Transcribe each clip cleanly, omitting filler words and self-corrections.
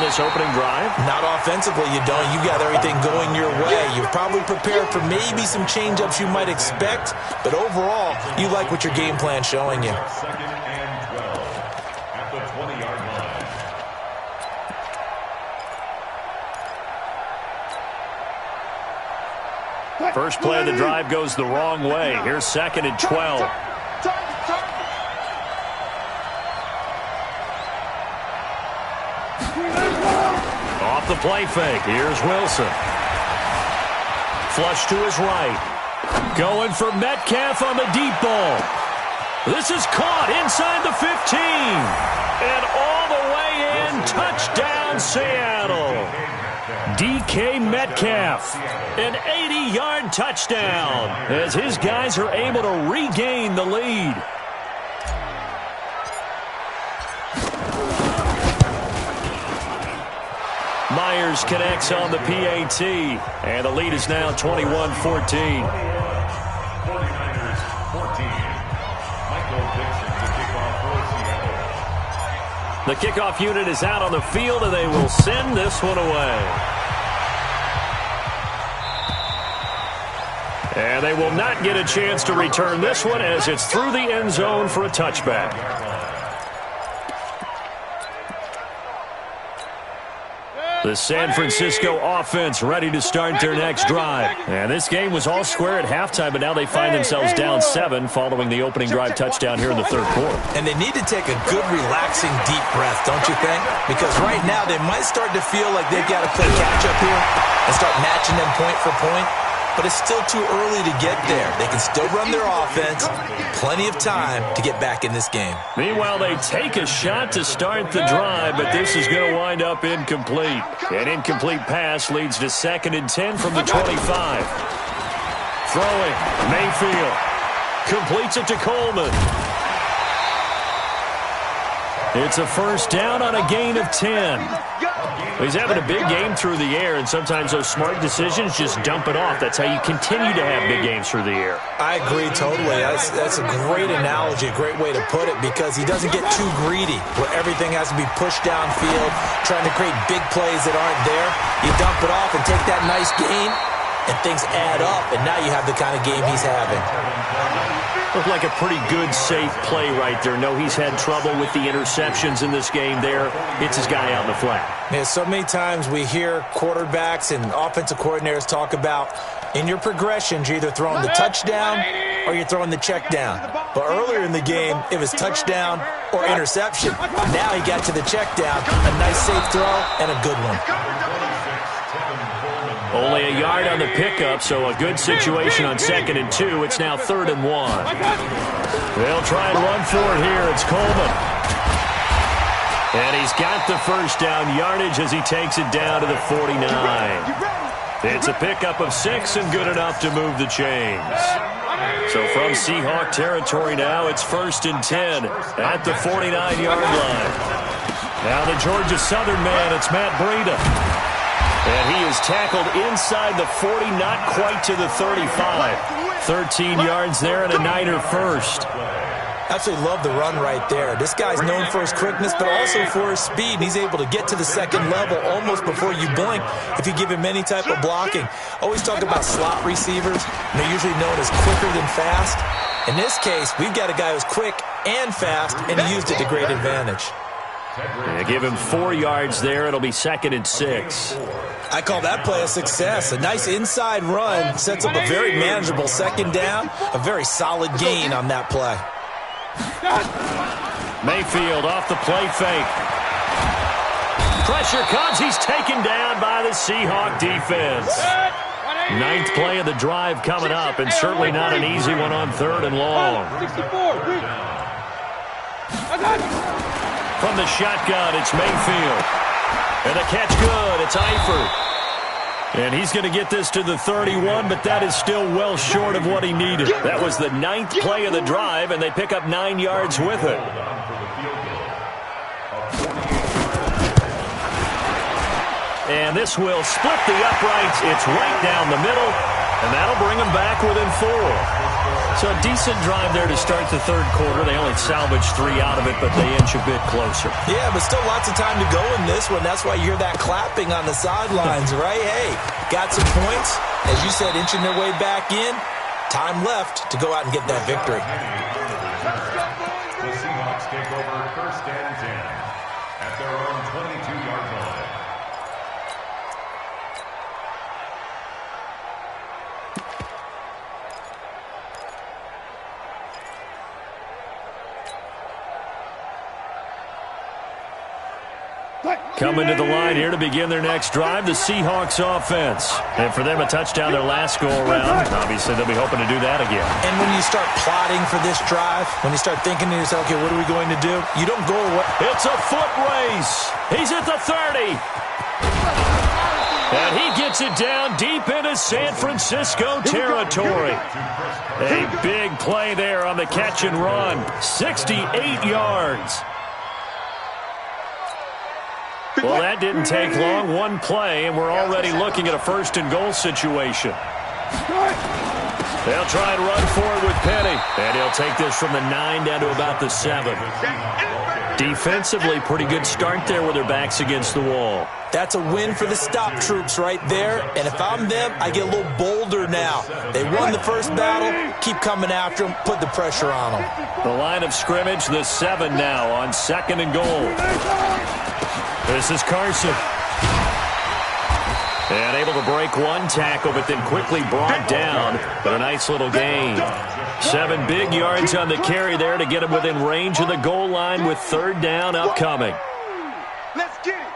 this opening drive? Not offensively, you don't. You got everything going your way. You've probably prepared for maybe some change-ups you might expect, but overall, you like what your game plan's showing you. Second and 12 at the 20-yard line. First play of the drive goes the wrong way. Here's second and 12. Off the play fake. Here's Wilson. Flush to his right. Going for Metcalf on the deep ball. This is caught inside the 15. And all the way in. Touchdown, Seattle. DK Metcalf. An 80-yard touchdown as his guys are able to regain the lead. Myers connects on the PAT, and the lead is now 21-14. 49ers 14. Michael Dixon, the kickoff for Seattle. The kickoff unit is out on the field, and they will send this one away. And they will not get a chance to return this one as it's through the end zone for a touchback. The San Francisco offense ready to start their next drive. And this game was all square at halftime, but now they find themselves down 7 following the opening drive touchdown here in the third quarter. And they need to take a good, relaxing, deep breath, don't you think? Because right now they might start to feel like they've got to play catch-up here and start matching them point for point. But it's still too early to get there. They can still run their offense. Plenty of time to get back in this game. Meanwhile, they take a shot to start the drive, but this is going to wind up incomplete. An incomplete pass leads to 2nd and 10 from the 25. Throwing, Mayfield. Completes it to Coleman. It's a first down on a gain of 10. He's having a big game through the air, and sometimes those smart decisions just dump it off. That's how you continue to have big games through the air. I agree totally. That's a great analogy, a great way to put it, because he doesn't get too greedy where everything has to be pushed downfield, trying to create big plays that aren't there. You dump it off and take that nice gain, and things add up, and now you have the kind of game he's having. Looked like a pretty good, safe play right there. No, he's had trouble with the interceptions in this game there. Hits his guy out in the flat. Yeah, so many times we hear quarterbacks and offensive coordinators talk about in your progressions, you're either throwing the touchdown or you're throwing the check down. But earlier in the game, it was touchdown or interception. Now he got to the check down. A nice safe throw and a good one. Only a yard on the pickup, so a good situation on 2nd and 2. It's now 3rd and 1. They'll try and run for it here. It's Coleman. And he's got the first down yardage as he takes it down to the 49. It's a pickup of 6 and good enough to move the chains. So from Seahawk territory now, it's 1st and 10 at the 49-yard line. Now the Georgia Southern man, it's Matt Breida. And he is tackled inside the 40, not quite to the 35. 13 yards there and a Niner first. Absolutely love the run right there. This guy's known for his quickness, but also for his speed. He's able to get to the second level almost before you blink if you give him any type of blocking. Always talk about slot receivers. They're usually known as quicker than fast. In this case, we've got a guy who's quick and fast, and he used it to great advantage. They give him 4 yards there. It'll be 2nd and 6. I call that play a success. A nice inside run sets up a very manageable second down. A very solid gain on that play. Mayfield off the play fake. Pressure comes. He's taken down by the Seahawk defense. 9th play of the drive coming up, and certainly not an easy one on 3rd and long. From the shotgun, it's Mayfield. And a catch good. It's Eifert. And he's going to get this to the 31, but that is still well short of what he needed. That was the 9th play of the drive, and they pick up 9 yards with it. And this will split the uprights. It's right down the middle, and that'll bring them back within 4. So a decent drive there to start the third quarter. They only salvaged 3 out of it, but they inch a bit closer. Yeah, but still lots of time to go in this one. That's why you hear that clapping on the sidelines, right? Hey, got some points. As you said, inching their way back in. Time left to go out and get that victory. The Seahawks take over first and 10 at their own 22-yard line. Coming to the line here to begin their next drive, the Seahawks offense. And for them, a touchdown their last go-around. Obviously, they'll be hoping to do that again. And when you start plotting for this drive, when you start thinking to yourself, okay, what are we going to do? You don't go away. It's a foot race. He's at the 30. And he gets it down deep into San Francisco territory. A big play there on the catch and run. 68 yards. Well, that didn't take long. One play, and we're already looking at a first-and-goal situation. They'll try and run for it with Penny. And he'll take this from the 9 down to about the 7. Defensively, pretty good start there with their backs against the wall. That's a win for the stop troops right there. And if I'm them, I get a little bolder now. They won the first battle. Keep coming after them. Put the pressure on them. The line of scrimmage, the 7 now on 2nd and goal. This is Carson. And able to break one tackle, but then quickly brought down. But a nice little gain. 7 big yards on the carry there to get him within range of the goal line with 3rd down upcoming. Let's get it.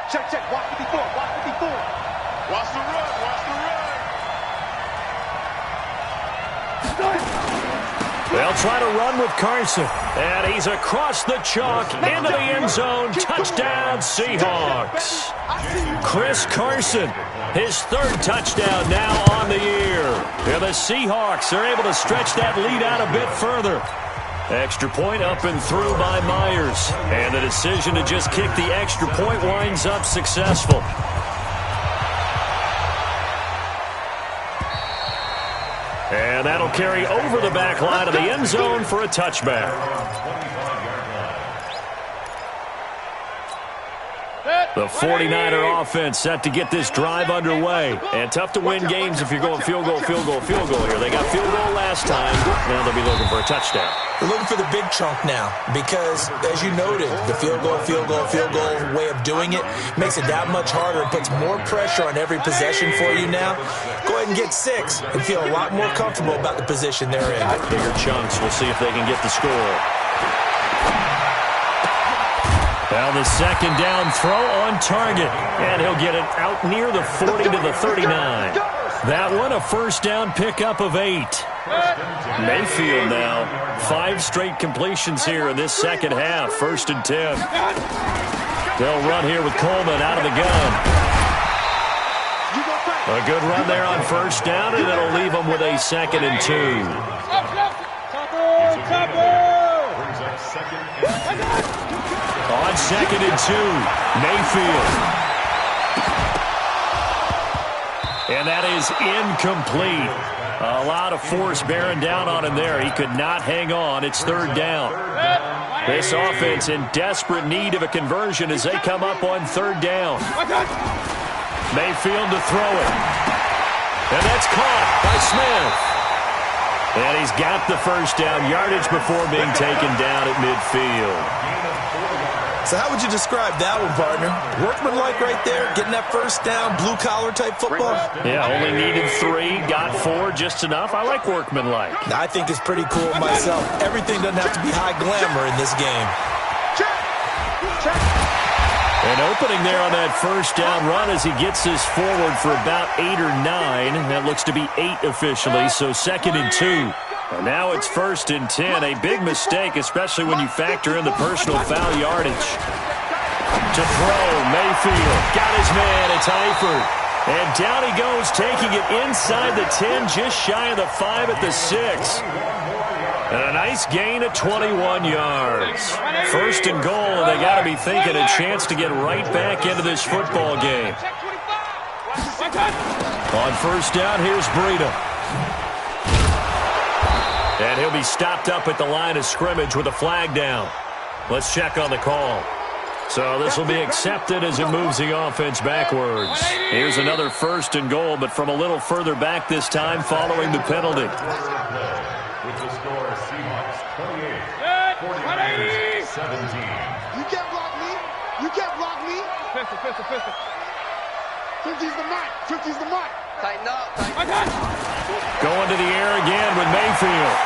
Check. Watch 54. Watch 54. Watch the run. Watch the run. They'll try to run with Carson. And he's across the chalk into the end zone. Touchdown, Seahawks. Chris Carson, his 3rd touchdown now on the year. And the Seahawks are able to stretch that lead out a bit further. Extra point up and through by Myers. And the decision to just kick the extra point winds up successful. And that'll carry over the back line of the end zone for a touchback. The 49er offense set to get this drive underway. And tough to win games if you're going field goal here. They got field goal last time. Now they'll be looking for a touchdown. They're looking for the big chunk now because, as you noted, the field goal way of doing it makes it that much harder. It puts more pressure on every possession for you now. Go ahead and get 6 and feel a lot more comfortable about the position they're in. Bigger chunks. We'll see if they can get the score. Now the 2nd down throw on target. And he'll get it out near the 40 to the 39. That one a 1st down pickup of 8. Mayfield now. 5 straight completions here in this 2nd half. 1st and 10. They'll run here with Coleman out of the gun. A good run there on 1st down, and it'll leave them with a 2nd and 2. On 2nd and 2, Mayfield. And that is incomplete. A lot of force bearing down on him there. He could not hang on. It's 3rd down. This offense in desperate need of a conversion as they come up on 3rd down. Mayfield to throw it. And that's caught by Smith. And he's got the 1st down yardage before being taken down at midfield. So how would you describe that one, partner? Workmanlike right there, getting that 1st down, blue-collar type football? Yeah, only needed 3, got 4, just enough. I like workmanlike. I think it's pretty cool myself. Everything doesn't have to be high glamour in this game. An opening there on that 1st down run as he gets this forward for about 8 or 9. That looks to be 8 officially, so 2nd and 2. And now it's 1st and 10. A big mistake, especially when you factor in the personal foul yardage. To throw, Mayfield. Got his man. It's Eifert. And down he goes, taking it inside the 10, just shy of the 5 at the 6. And a nice gain of 21 yards. First and goal, and they got to be thinking a chance to get right back into this football game. On first down, here's Breida. And he'll be stopped up at the line of scrimmage with a flag down. Let's check on the call. So this will be accepted as it moves the offense backwards. Here's another first and goal, but from a little further back this time following the penalty. With the score, Seahawks 28, 49ers 17. You can't block me. You can't block me. Pistol. 50's the mark. 50's the mark. Tighten up. Going to the air again with Mayfield.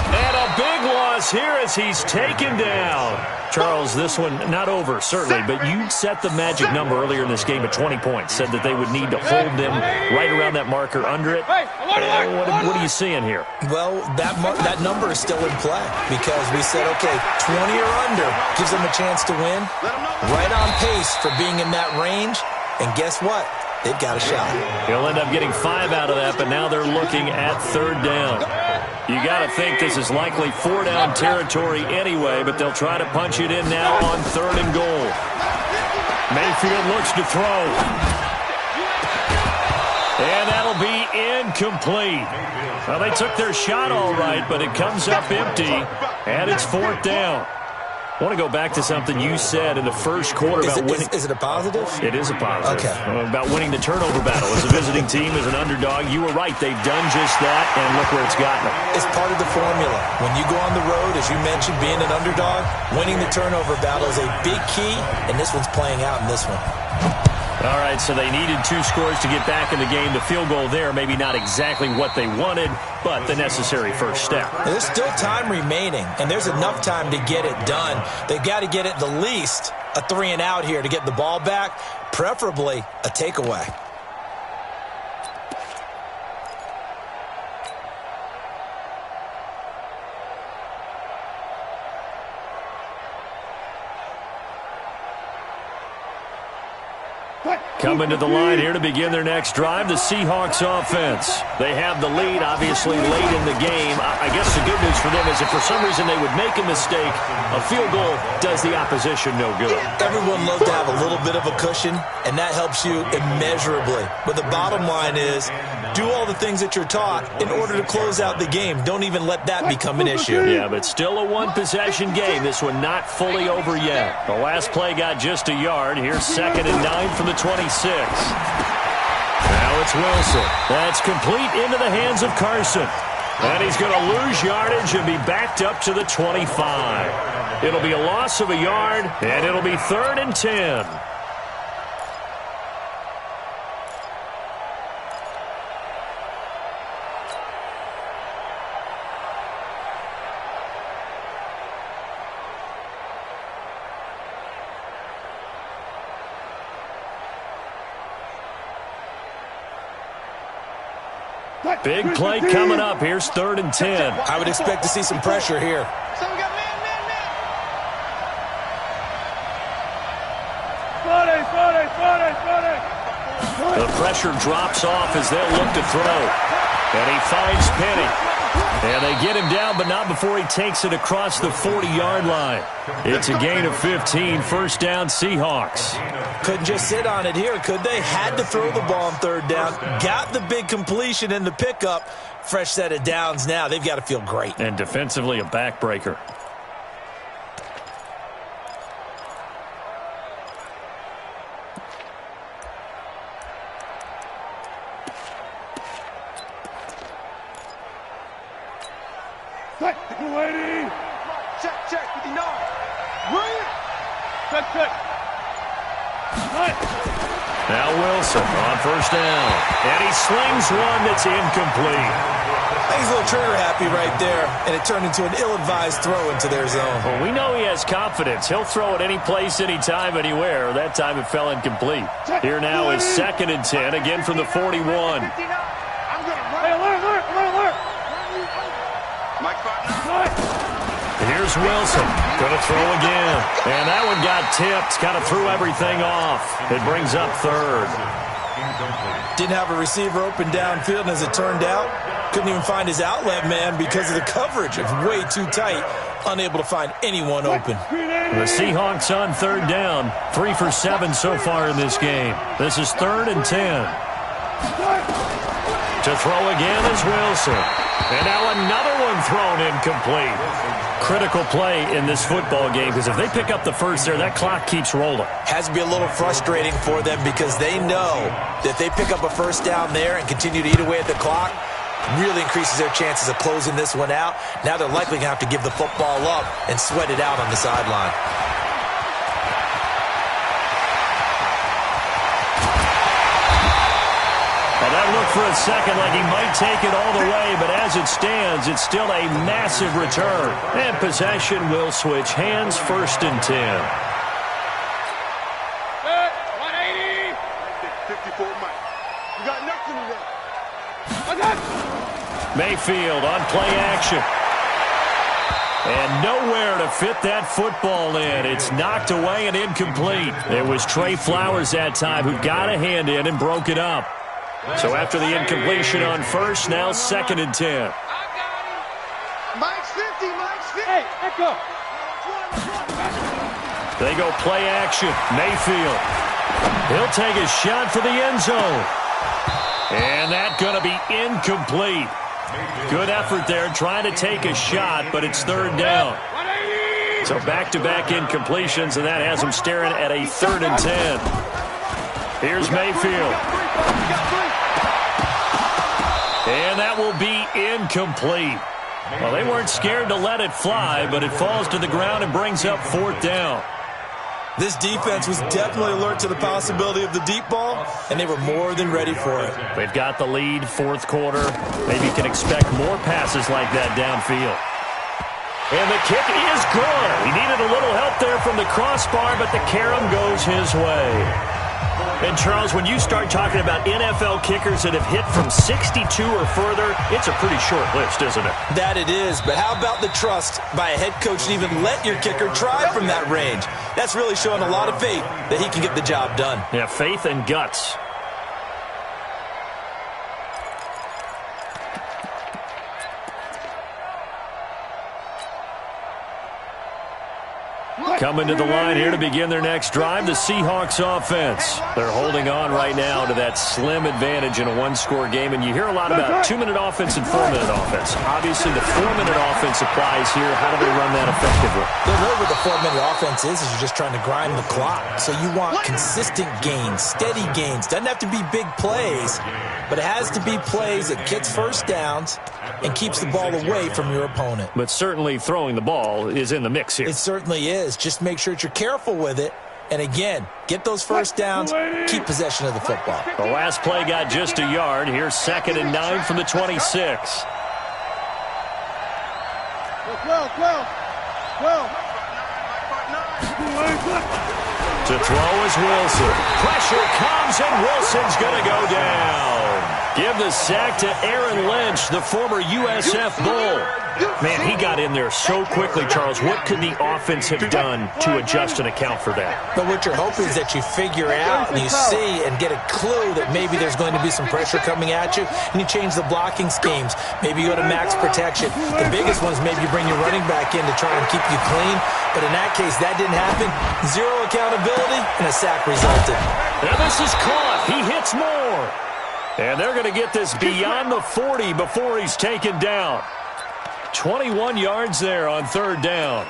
And a big loss here as he's taken down. Charles, this one not over, certainly, but you set the magic number earlier in this game at 20 points. Said that they would need to hold them right around that marker under it. What are you seeing here? Well, that number is still in play because we said, okay, 20 or under gives them a chance to win. Right on pace for being in that range. And guess what? They've got a shot. He'll end up getting 5 out of that, but now they're looking at third down. You got to think this is likely 4-down territory anyway, but they'll try to punch it in now on third and goal. Mayfield looks to throw. And that'll be incomplete. Well, they took their shot all right, but it comes up empty, and it's fourth down. I want to go back to something you said in the first quarter about winning. Is it a positive? It is a positive. Okay. About winning the turnover battle. As a visiting team, as an underdog, you were right. They've done just that, and look where it's gotten them. It's part of the formula. When you go on the road, as you mentioned, being an underdog, winning the turnover battle is a big key, and this one's playing out in this one. All right, so they needed 2 scores to get back in the game. The field goal there, maybe not exactly what they wanted, but the necessary first step. There's still time remaining, and there's enough time to get it done. They've got to get at the least a 3-and-out here to get the ball back, preferably a takeaway. Coming to the line here to begin their next drive, the Seahawks offense. They have the lead, obviously, late in the game. I guess the good news for them is if for some reason they would make a mistake, a field goal does the opposition no good. Everyone loves to have a little bit of a cushion, and that helps you immeasurably. But the bottom line is, do all the things that you're taught in order to close out the game. Don't even let that become an issue. Yeah, but still a one-possession game. This one not fully over yet. The last play got just a yard. Here's 2nd and 9 from the 26. Now it's Wilson. That's complete into the hands of Carson. And he's going to lose yardage and be backed up to the 25. It'll be a loss of a yard, and it'll be 3rd and 10. Big play coming up. Here's 3rd and 10. I would expect to see some pressure here. So we got man. The pressure drops off as they'll look to throw. And he finds Penny. And they get him down, but not before he takes it across the 40-yard line. It's a gain of 15. First down, Seahawks. Couldn't just sit on it here, could they? Had to throw the ball on 3rd down. Got the big completion in the pickup. Fresh set of downs now. They've got to feel great. And defensively, a backbreaker. Check. 59. Check. Now Wilson on first down. And he slings one that's incomplete. He's a little trigger happy right there, and it turned into an ill-advised throw into their zone. Well, we know he has confidence. He'll throw it any place, anytime, anywhere. That time it fell incomplete. Here now is 2nd and 10, again from the 41. I'm going to run. Hey, alert. Mike Fox. Here's Wilson. Going to throw again. And that one got tipped. Kind of threw everything off. It brings up 3rd. Didn't have a receiver open downfield, and as it turned out, Couldn't even find his outlet man because of the coverage. It's way too tight. Unable to find anyone open. The Seahawks on third down. 3 for 7 so far in this game. This is 3rd and 10. To throw again is Wilson. And now another one thrown incomplete. Critical play in this football game because if they pick up the first there, that clock keeps rolling. Has to be a little frustrating for them because they know that they pick up a first down there and continue to eat away at the clock, really increases their chances of closing this one out. Now they're likely going to have to give the football up and sweat it out on the sideline. Well, that looked for a second like he might take it all the way, but as it stands, it's still a massive return. And possession will switch hands, 1st and 10. 180. 54 Mike. You got nothing to Mayfield on play action. And nowhere to fit that football in. It's knocked away and incomplete. It was Trey Flowers that time who got a hand in and broke it up. So after the incompletion on first, now 2nd and 10. Mike's 50. Mike's 50. Hey, echo. They go play action. Mayfield. He'll take a shot for the end zone. And that's going to be incomplete. Good effort there trying to take a shot, but it's 3rd down. So back-to-back incompletions, and that has him staring at a 3rd and 10. Here's Mayfield. And that will be incomplete. Well, they weren't scared to let it fly, but it falls to the ground and brings up 4th down. This defense was definitely alert to the possibility of the deep ball, and they were more than ready for it. They've got the lead, 4th quarter. Maybe you can expect more passes like that downfield. And the kick is good. He needed a little help there from the crossbar, but the carom goes his way. And, Charles, when you start talking about NFL kickers that have hit from 62 or further, it's a pretty short list, isn't it? That it is, but how about the trust by a head coach to even let your kicker try from that range? That's really showing a lot of faith that he can get the job done. Yeah, faith and guts. Coming to the line here to begin their next drive, the Seahawks offense. They're holding on right now to that slim advantage in a one-score game, and you hear a lot about 2-minute offense and 4-minute offense. Obviously, the 4-minute offense applies here. How do they run that effectively? Really what the 4-minute offense is you're just trying to grind the clock. So you want consistent gains, steady gains. Doesn't have to be big plays, but it has to be plays that gets first downs and keeps the ball away from your opponent. But certainly throwing the ball is in the mix here. It certainly is. Just make sure that you're careful with it. And again, get those first downs, keep possession of the football. The last play got just a yard. Here's 2nd and 9 from the 26. 12. To throw is Wilson. Pressure comes, and Wilson's going to go down. Give the sack to Aaron Lynch, the former USF Bull. Man, he got in there so quickly, Charles. What could the offense have done to adjust and account for that? But what you're hoping is that you figure out and you see and get a clue that maybe there's going to be some pressure coming at you, and you change the blocking schemes. Maybe you go to max protection. The biggest one is maybe you bring your running back in to try and keep you clean. But in that case, that didn't happen. Zero accountability, and a sack resulted. And this is caught. He hits more. And they're going to get this beyond the 40 before he's taken down. 21 yards there on 3rd down.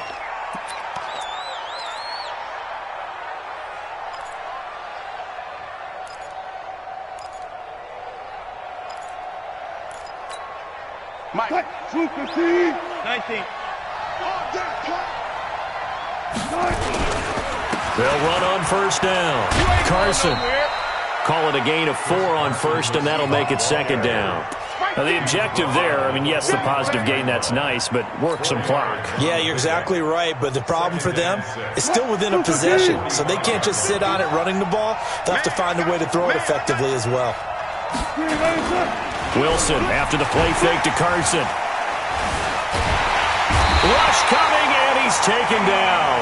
Mike. 19. They'll run on 1st down. Carson. Call it a gain of 4 on 1st, and that'll make it 2nd down. Now, the objective there, I mean, yes, the positive gain, that's nice, but work some clock. Yeah, you're exactly right, but the problem for them is still within a possession, so they can't just sit on it running the ball. They'll have to find a way to throw it effectively as well. Wilson after the play fake to Carson. Rush coming, and he's taken down.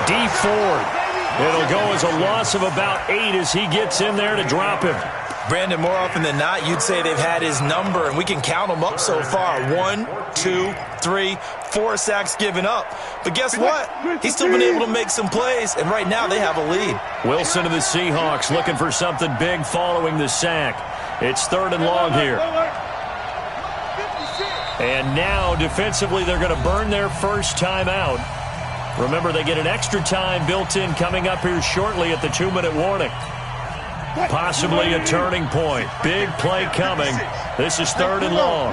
D Ford. It'll go as a loss of about 8 as he gets in there to drop him. Brandon, more often than not, you'd say they've had his number, and we can count them up so far. 1, 2, 3, 4 sacks given up. But guess what? He's still been able to make some plays, and right now they have a lead. Wilson of the Seahawks looking for something big following the sack. It's 3rd and long here. And now, defensively, they're going to burn their first time out. Remember, they get an extra time built in coming up here shortly at the 2-minute warning. Possibly a turning point. Big play coming. This is 3rd and long.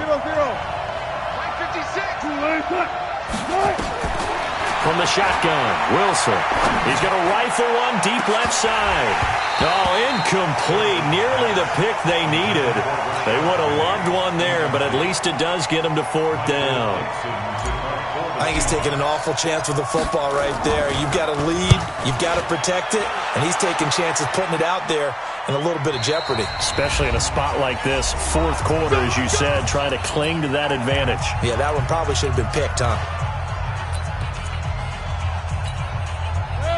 From the shotgun, Wilson. He's going to rifle one deep left side. Oh, incomplete. Nearly the pick they needed. They would have loved one there, but at least it does get them to 4th down. I think he's taking an awful chance with the football right there. You've got to lead, you've got to protect it, and he's taking chances putting it out there in a little bit of jeopardy. Especially in a spot like this, 4th quarter, as you said, trying to cling to that advantage. Yeah, that one probably should have been picked, huh?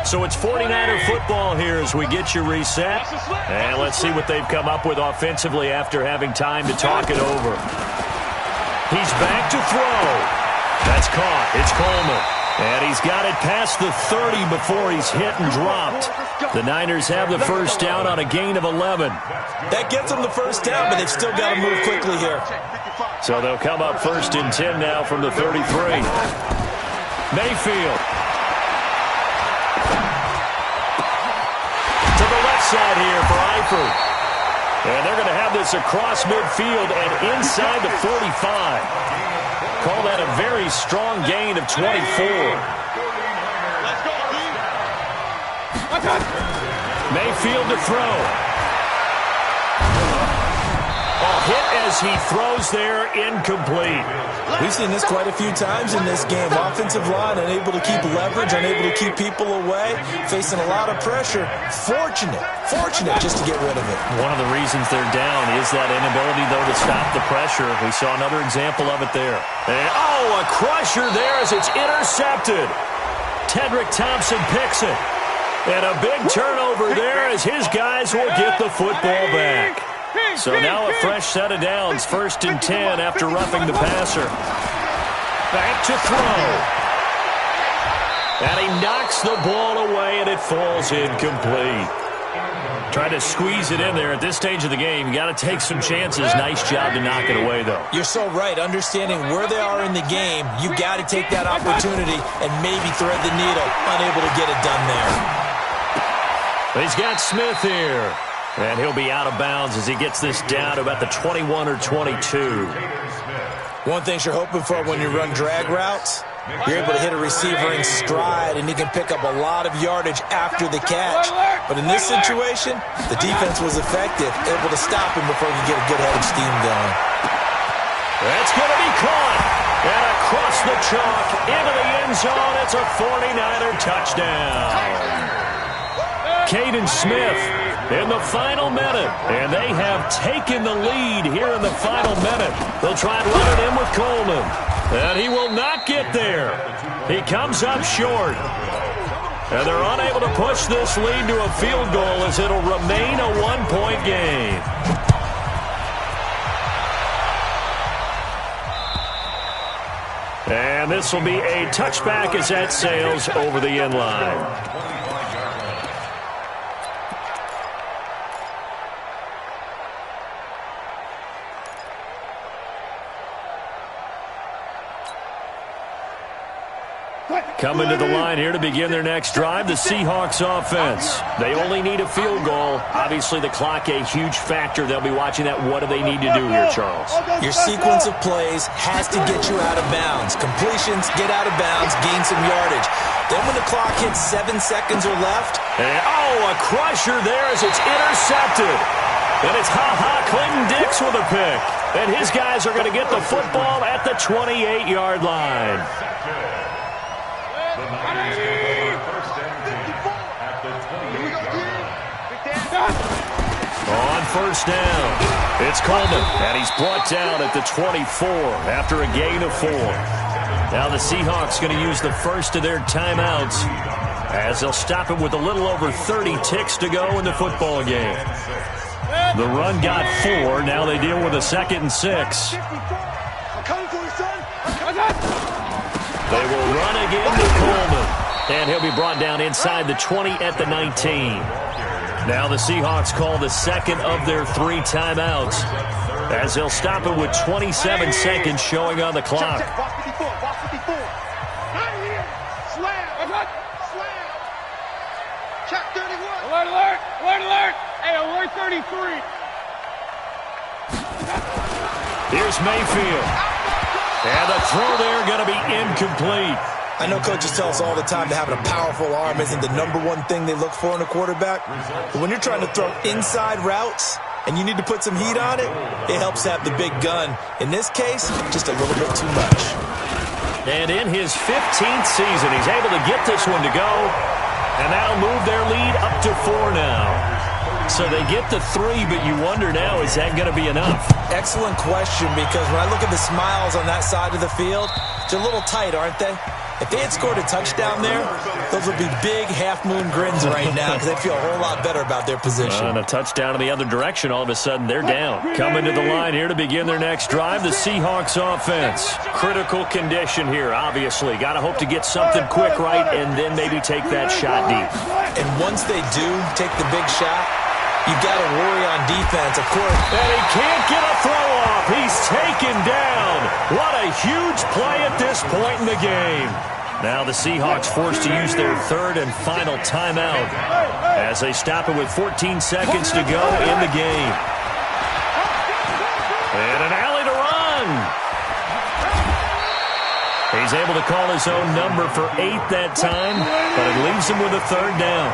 So it's 49er football here as we get you reset. And let's see what they've come up with offensively after having time to talk it over. He's back to throw. That's caught. It's Coleman. And he's got it past the 30 before he's hit and dropped. The Niners have the first down on a gain of 11. That gets them the first down, but they've still got to move quickly here. So they'll come up 1st and 10 now from the 33. Mayfield. To the left side here for Eifert. And they're going to have this across midfield and inside the 45. Call that a very strong gain of 24. Mayfield to throw. A hit as he throws there, incomplete. We've seen this quite a few times in this game. Offensive line unable to keep leverage, unable to keep people away, facing a lot of pressure. Fortunate just to get rid of it. One of the reasons they're down is that inability, though, to stop the pressure. We saw another example of it there. And, a crusher there as it's intercepted. Tedrick Thompson picks it. And a big turnover there as his guys will get the football back. So now a fresh set of downs, 1st and 10 after roughing the passer. Back to throw. And he knocks the ball away, and it falls incomplete. Trying to squeeze it in there at this stage of the game. You got to take some chances. Nice job to knock it away, though. You're so right. Understanding where they are in the game, you got to take that opportunity and maybe thread the needle. Unable to get it done there. He's got Smith here. And he'll be out of bounds as he gets this down to about the 21 or 22. One thing you're hoping for when you run drag routes, you're able to hit a receiver in stride, and he can pick up a lot of yardage after the catch. But in this situation, the defense was effective, able to stop him before he could get a good head of steam going. That's going to be caught. And across the chalk into the end zone, it's a 49er touchdown. Caden Smith in the final minute, and they have taken the lead here in the final minute. They'll try and run it in with Coleman, and he will not get there. He comes up short, and they're unable to push this lead to a field goal as it'll remain a one-point game. And this will be a touchback as that sails over the end line. Coming to the line here to begin their next drive, the Seahawks offense. They only need a field goal. Obviously, the clock a huge factor. They'll be watching that. What do they need to do here, Charles? Your sequence of plays has to get you out of bounds. Completions, get out of bounds, gain some yardage. Then when the clock hits 7 seconds or left. And, a crusher there as it's intercepted. And it's Clinton-Dix with a pick. And his guys are going to get the football at the 28-yard line. On first down, it's Coleman, and he's brought down at the 24 after a gain of 4. Now the Seahawks going to use the first of their timeouts as they'll stop it with a little over 30 ticks to go in the football game. The run got 4. Now they deal with a 2nd and 6. I'm coming for you, son. They will run again to Coleman. And he'll be brought down inside the 20 at the 19. Now the Seahawks call the second of their 3 timeouts, as they'll stop it with 27 seconds showing on the clock. Check. Box 54. Box 54. Right here. Slam. Slam. Check 31. Alert, alert, alert, alert. Hey, alert 33. Here's Mayfield. And the throw there going to be incomplete. I know coaches tell us all the time that having a powerful arm isn't the #1 thing they look for in a quarterback. But when you're trying to throw inside routes and you need to put some heat on it, it helps to have the big gun. In this case, just a little bit too much. And in his 15th season, he's able to get this one to go. And that'll move their lead up to 4 now. So they get the 3, but you wonder now, is that going to be enough? Excellent question, because when I look at the smiles on that side of the field, they're a little tight, aren't they? If they had scored a touchdown there, those would be big half-moon grins right now because they feel a whole lot better about their position. And a touchdown in the other direction, all of a sudden they're down. Coming to the line here to begin their next drive, the Seahawks offense. Critical condition here, obviously. Got to hope to get something quick right and then maybe take that shot deep. And once they do take the big shot, you got to worry on defense, of course. And he can't get a throw off. He's taken down. What a huge play at this point in the game. Now the Seahawks forced to use their 3rd and final timeout as they stop it with 14 seconds to go in the game. And an alley to run. He's able to call his own number for 8 that time, but it leaves him with a 3rd down.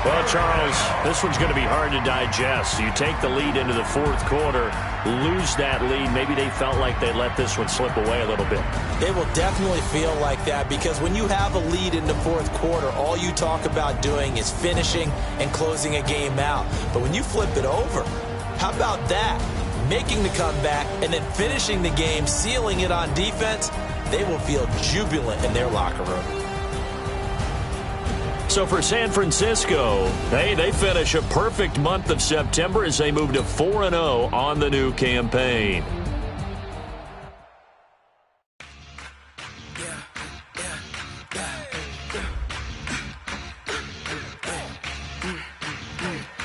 Well, Charles, this one's going to be hard to digest. You take the lead into the 4th quarter, lose that lead. Maybe they felt like they let this one slip away a little bit. They will definitely feel like that because when you have a lead in the 4th quarter, all you talk about doing is finishing and closing a game out. But when you flip it over, how about that? Making the comeback and then finishing the game, sealing it on defense, they will feel jubilant in their locker room. So for San Francisco, they finish a perfect month of September as they move to 4-0 on the new campaign.